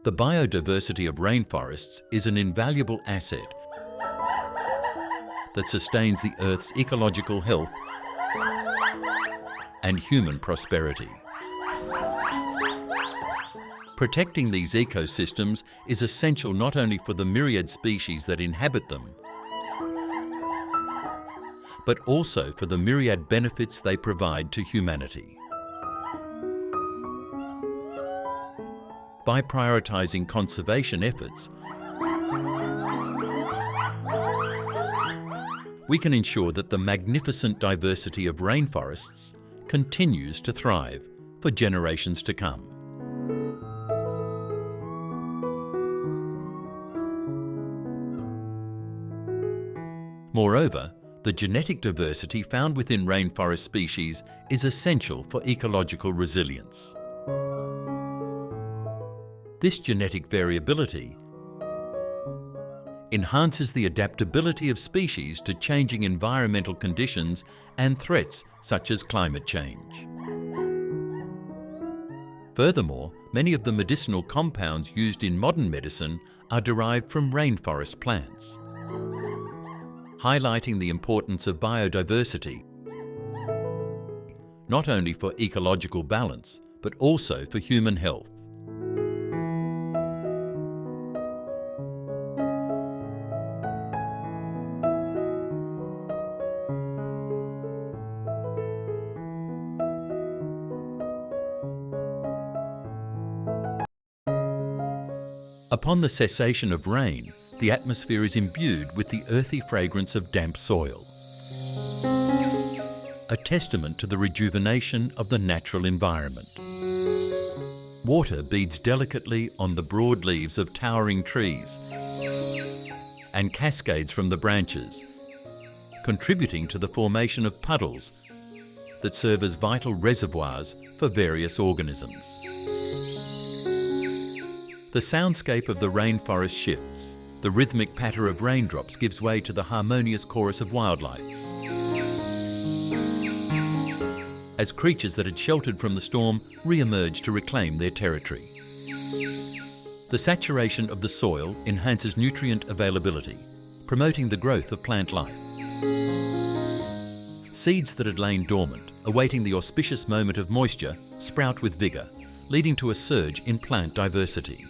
The biodiversity of rainforests is an invaluable asset that sustains the Earth's ecological health and human prosperity. Protecting these ecosystems is essential not only for the myriad species that inhabit them, but also for the myriad benefits they provide to humanity. By prioritising conservation efforts, we can ensure that the magnificent diversity of rainforests continues to thrive for generations to come. Moreover, the genetic diversity found within rainforest species is essential for ecological resilience. This genetic variability enhances the adaptability of species to changing environmental conditions and threats such as climate change. Furthermore, many of the medicinal compounds used in modern medicine are derived from rainforest plants, highlighting the importance of biodiversity, not only for ecological balance, but also for human health. Upon the cessation of rain, the atmosphere is imbued with the earthy fragrance of damp soil, a testament to the rejuvenation of the natural environment. Water beads delicately on the broad leaves of towering trees and cascades from the branches, contributing to the formation of puddles that serve as vital reservoirs for various organisms. The soundscape of the rainforest shifts. The rhythmic patter of raindrops gives way to the harmonious chorus of wildlife, as creatures that had sheltered from the storm re-emerge to reclaim their territory. The saturation of the soil enhances nutrient availability, promoting the growth of plant life. Seeds that had lain dormant, awaiting the auspicious moment of moisture, sprout with vigour, leading to a surge in plant diversity.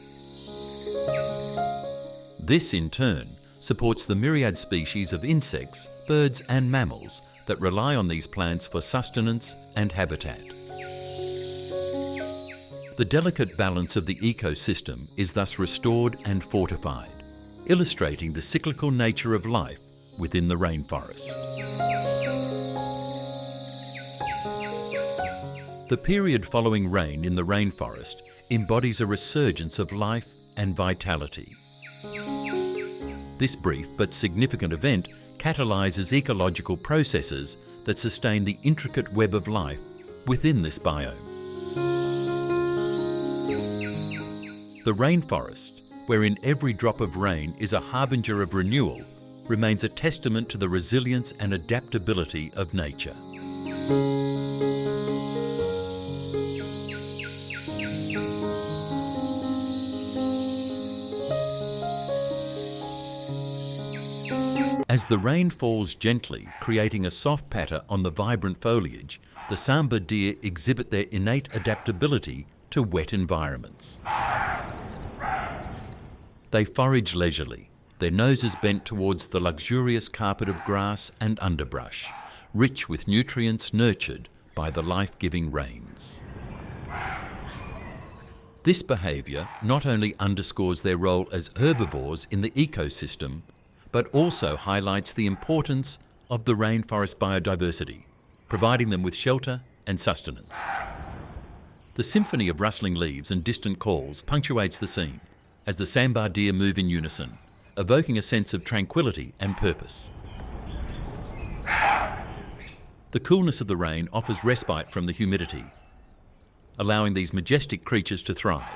This, in turn, supports the myriad species of insects, birds and mammals that rely on these plants for sustenance and habitat. The delicate balance of the ecosystem is thus restored and fortified, illustrating the cyclical nature of life within the rainforest. The period following rain in the rainforest embodies a resurgence of life and vitality. This brief but significant event catalyses ecological processes that sustain the intricate web of life within this biome. The rainforest, wherein every drop of rain is a harbinger of renewal, remains a testament to the resilience and adaptability of nature. As the rain falls gently, creating a soft patter on the vibrant foliage, the sambar deer exhibit their innate adaptability to wet environments. They forage leisurely, their noses bent towards the luxurious carpet of grass and underbrush, rich with nutrients nurtured by the life-giving rains. This behaviour not only underscores their role as herbivores in the ecosystem, but also highlights the importance of the rainforest biodiversity, providing them with shelter and sustenance. The symphony of rustling leaves and distant calls punctuates the scene as the sambar deer move in unison, evoking a sense of tranquility and purpose. The coolness of the rain offers respite from the humidity, allowing these majestic creatures to thrive.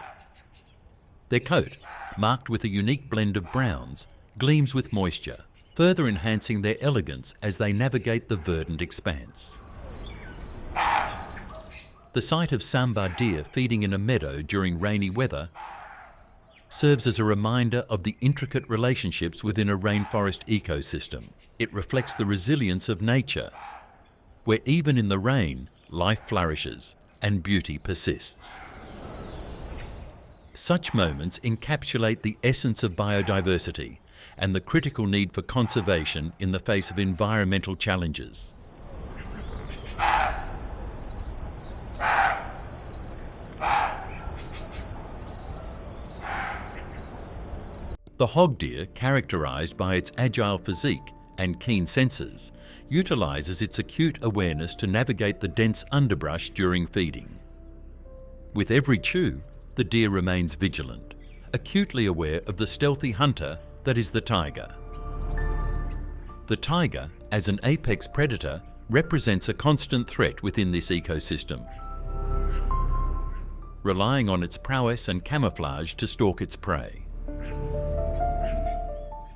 Their coat, marked with a unique blend of browns, gleams with moisture, further enhancing their elegance as they navigate the verdant expanse. The sight of sambar deer feeding in a meadow during rainy weather serves as a reminder of the intricate relationships within a rainforest ecosystem. It reflects the resilience of nature, where even in the rain, life flourishes and beauty persists. Such moments encapsulate the essence of biodiversity and the critical need for conservation in the face of environmental challenges. The hog deer, characterised by its agile physique and keen senses, utilises its acute awareness to navigate the dense underbrush during feeding. With every chew, the deer remains vigilant, acutely aware of the stealthy hunter that is the tiger. The tiger, as an apex predator, represents a constant threat within this ecosystem, relying on its prowess and camouflage to stalk its prey.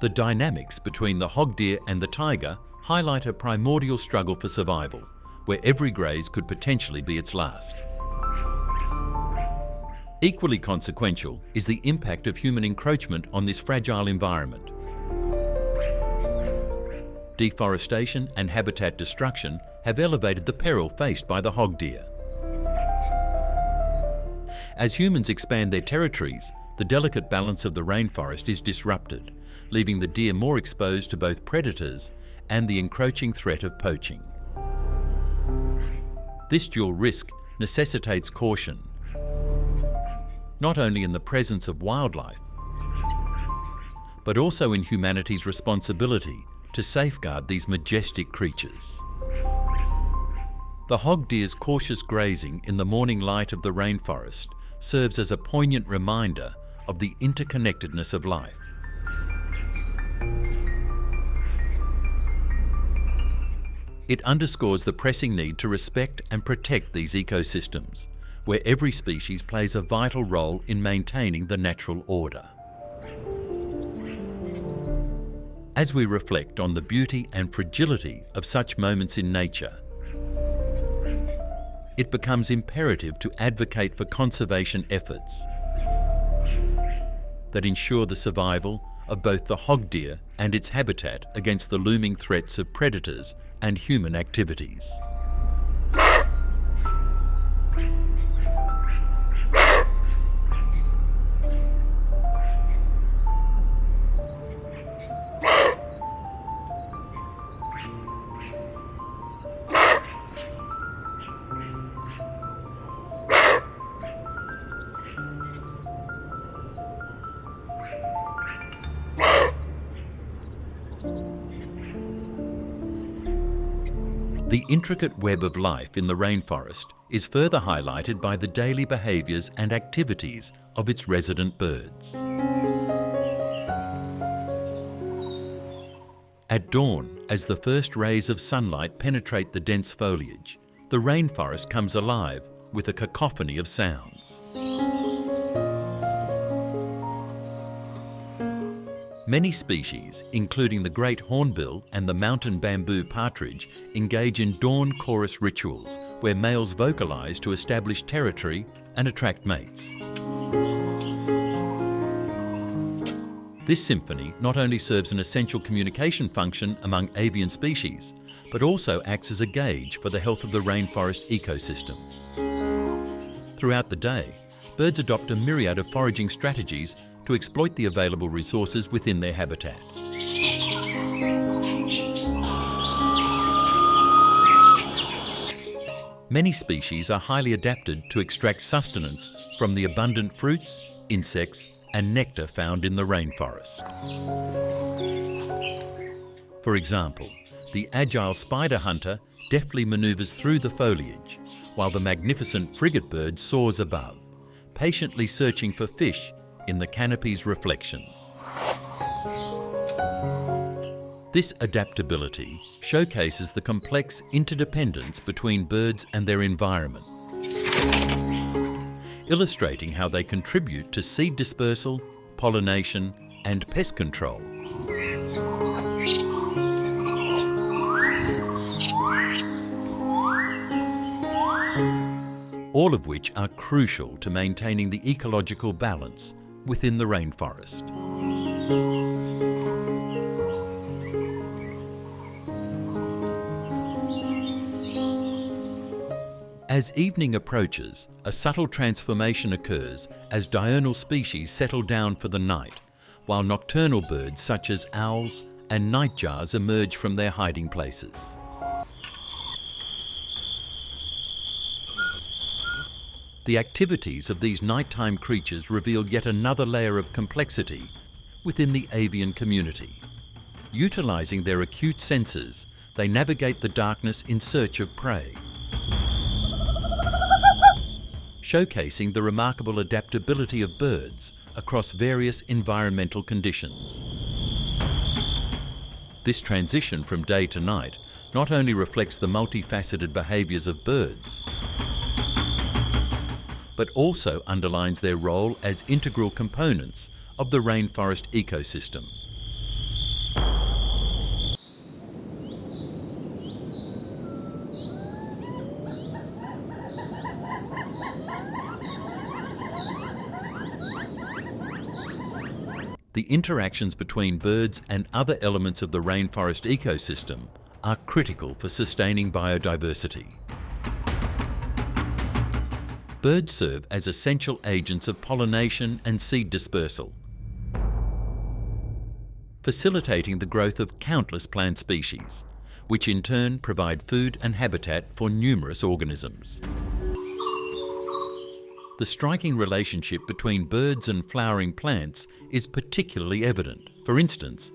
The dynamics between the hog deer and the tiger highlight a primordial struggle for survival, where every graze could potentially be its last. Equally consequential is the impact of human encroachment on this fragile environment. Deforestation and habitat destruction have elevated the peril faced by the hog deer. As humans expand their territories, the delicate balance of the rainforest is disrupted, leaving the deer more exposed to both predators and the encroaching threat of poaching. This dual risk necessitates caution, not only in the presence of wildlife, but also in humanity's responsibility to safeguard these majestic creatures. The hog deer's cautious grazing in the morning light of the rainforest serves as a poignant reminder of the interconnectedness of life. It underscores the pressing need to respect and protect these ecosystems, where every species plays a vital role in maintaining the natural order. As we reflect on the beauty and fragility of such moments in nature, it becomes imperative to advocate for conservation efforts that ensure the survival of both the hog deer and its habitat against the looming threats of predators and human activities. The intricate web of life in the rainforest is further highlighted by the daily behaviours and activities of its resident birds. At dawn, as the first rays of sunlight penetrate the dense foliage, the rainforest comes alive with a cacophony of sounds. Many species, including the great hornbill and the mountain bamboo partridge, engage in dawn chorus rituals where males vocalize to establish territory and attract mates. This symphony not only serves an essential communication function among avian species, but also acts as a gauge for the health of the rainforest ecosystem. Throughout the day, birds adopt a myriad of foraging strategies to exploit the available resources within their habitat. Many species are highly adapted to extract sustenance from the abundant fruits, insects, and nectar found in the rainforest. For example, the agile spider hunter deftly maneuvers through the foliage, while the magnificent frigate bird soars above, patiently searching for fish in the canopy's reflections. This adaptability showcases the complex interdependence between birds and their environment, illustrating how they contribute to seed dispersal, pollination, and pest control. All of which are crucial to maintaining the ecological balance within the rainforest. As evening approaches, a subtle transformation occurs as diurnal species settle down for the night, while nocturnal birds such as owls and nightjars emerge from their hiding places. The activities of these nighttime creatures reveal yet another layer of complexity within the avian community. Utilizing their acute senses, they navigate the darkness in search of prey, showcasing the remarkable adaptability of birds across various environmental conditions. This transition from day to night not only reflects the multifaceted behaviours of birds, but also underlines their role as integral components of the rainforest ecosystem. The interactions between birds and other elements of the rainforest ecosystem are critical for sustaining biodiversity. Birds serve as essential agents of pollination and seed dispersal, facilitating the growth of countless plant species, which in turn provide food and habitat for numerous organisms. The striking relationship between birds and flowering plants is particularly evident. For instance,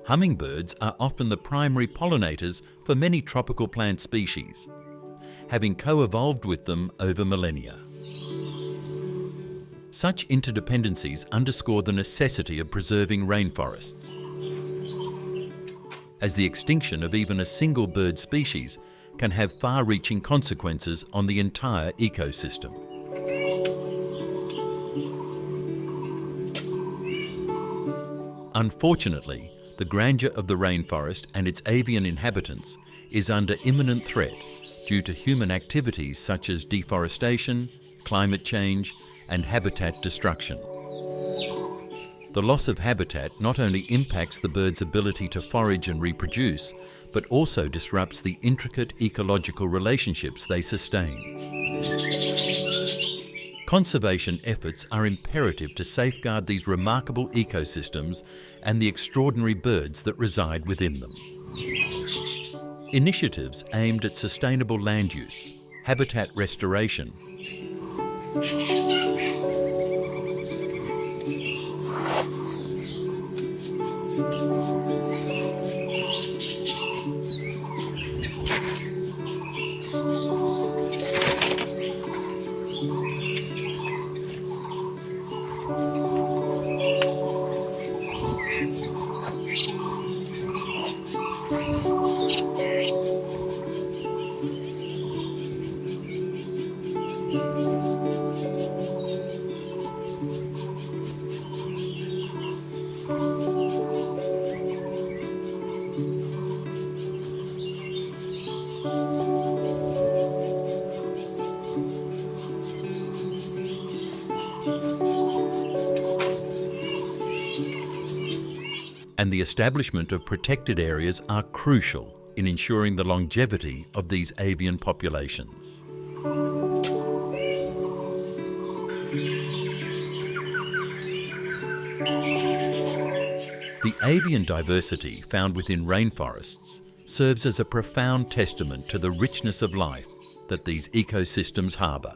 hummingbirds are often the primary pollinators for many tropical plant species, having co-evolved with them over millennia. Such interdependencies underscore the necessity of preserving rainforests, as the extinction of even a single bird species can have far-reaching consequences on the entire ecosystem. Unfortunately, the grandeur of the rainforest and its avian inhabitants is under imminent threat due to human activities such as deforestation, climate change, and habitat destruction. The loss of habitat not only impacts the birds' ability to forage and reproduce, but also disrupts the intricate ecological relationships they sustain. Conservation efforts are imperative to safeguard these remarkable ecosystems and the extraordinary birds that reside within them. Initiatives aimed at sustainable land use, habitat restoration, and the establishment of protected areas are crucial in ensuring the longevity of these avian populations. The avian diversity found within rainforests serves as a profound testament to the richness of life that these ecosystems harbour.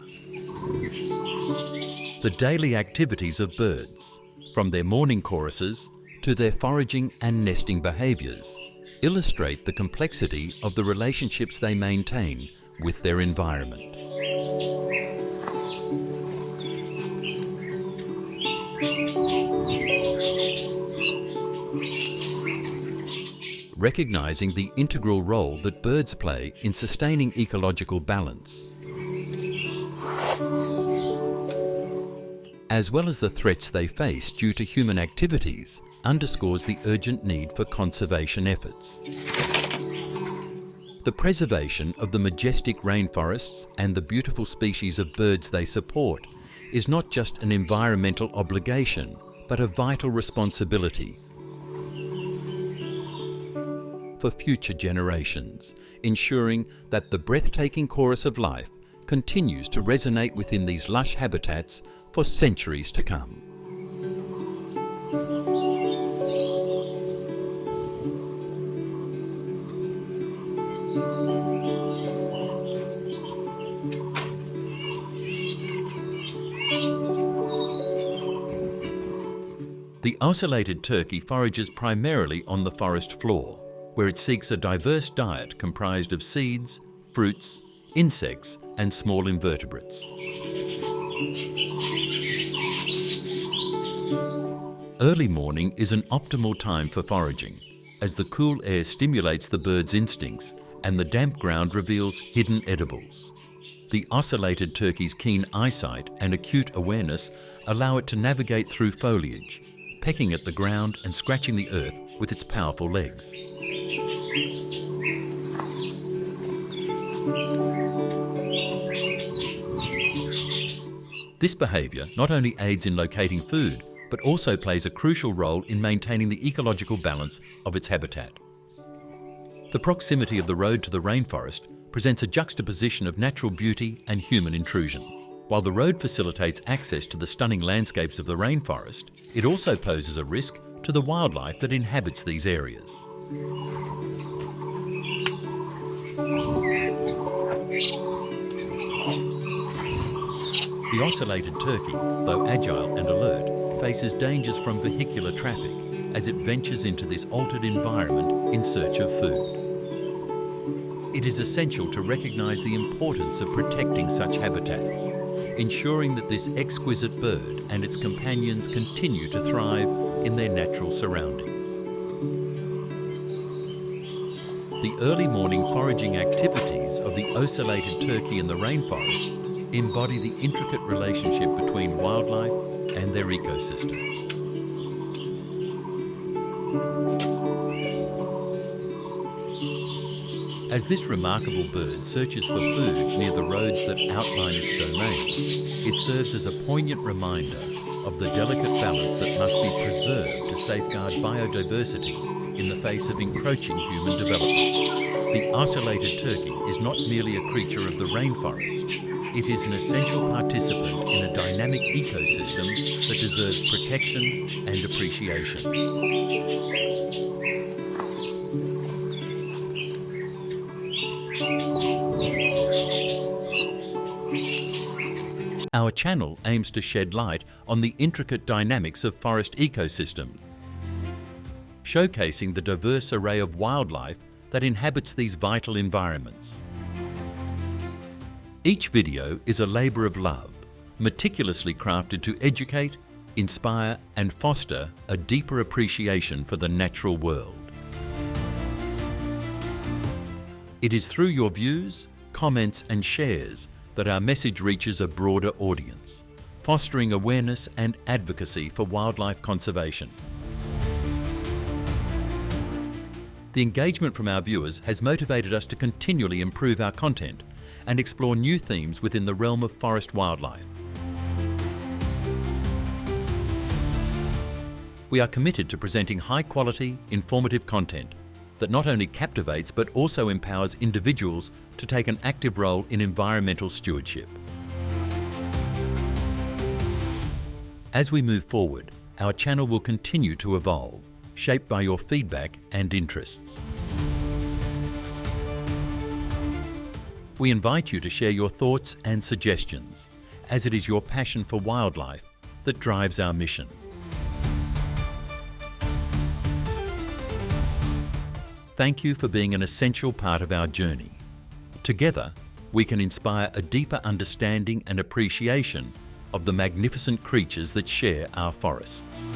The daily activities of birds, from their morning choruses to their foraging and nesting behaviours, illustrate the complexity of the relationships they maintain with their environment. Recognising the integral role that birds play in sustaining ecological balance, as well as the threats they face due to human activities, underscores the urgent need for conservation efforts. The preservation of the majestic rainforests and the beautiful species of birds they support is not just an environmental obligation, but a vital responsibility for future generations, ensuring that the breathtaking chorus of life continues to resonate within these lush habitats for centuries to come. The ocellated turkey forages primarily on the forest floor, where it seeks a diverse diet comprised of seeds, fruits, insects, and small invertebrates. Early morning is an optimal time for foraging, as the cool air stimulates the bird's instincts and the damp ground reveals hidden edibles. The ocellated turkey's keen eyesight and acute awareness allow it to navigate through foliage, pecking at the ground and scratching the earth with its powerful legs. This behaviour not only aids in locating food, but also plays a crucial role in maintaining the ecological balance of its habitat. The proximity of the road to the rainforest presents a juxtaposition of natural beauty and human intrusion. While the road facilitates access to the stunning landscapes of the rainforest, it also poses a risk to the wildlife that inhabits these areas. The ocellated turkey, though agile and alert, faces dangers from vehicular traffic as it ventures into this altered environment in search of food. It is essential to recognise the importance of protecting such habitats, ensuring that this exquisite bird and its companions continue to thrive in their natural surroundings. The early morning foraging activities of the ocellated turkey in the rainforest embody the intricate relationship between wildlife and their ecosystems. As this remarkable bird searches for food near the roads that outline its domain, it serves as a poignant reminder of the delicate balance that must be preserved to safeguard biodiversity in the face of encroaching human development. The ocellated turkey is not merely a creature of the rainforest. It is an essential participant in a dynamic ecosystem that deserves protection and appreciation. Our channel aims to shed light on the intricate dynamics of forest ecosystems, showcasing the diverse array of wildlife that inhabits these vital environments. Each video is a labour of love, meticulously crafted to educate, inspire and foster a deeper appreciation for the natural world. It is through your views, comments and shares that our message reaches a broader audience, fostering awareness and advocacy for wildlife conservation. The engagement from our viewers has motivated us to continually improve our content and explore new themes within the realm of forest wildlife. We are committed to presenting high-quality, informative content that not only captivates but also empowers individuals to take an active role in environmental stewardship. As we move forward, our channel will continue to evolve, shaped by your feedback and interests. We invite you to share your thoughts and suggestions, as it is your passion for wildlife that drives our mission. Thank you for being an essential part of our journey. Together, we can inspire a deeper understanding and appreciation of the magnificent creatures that share our forests.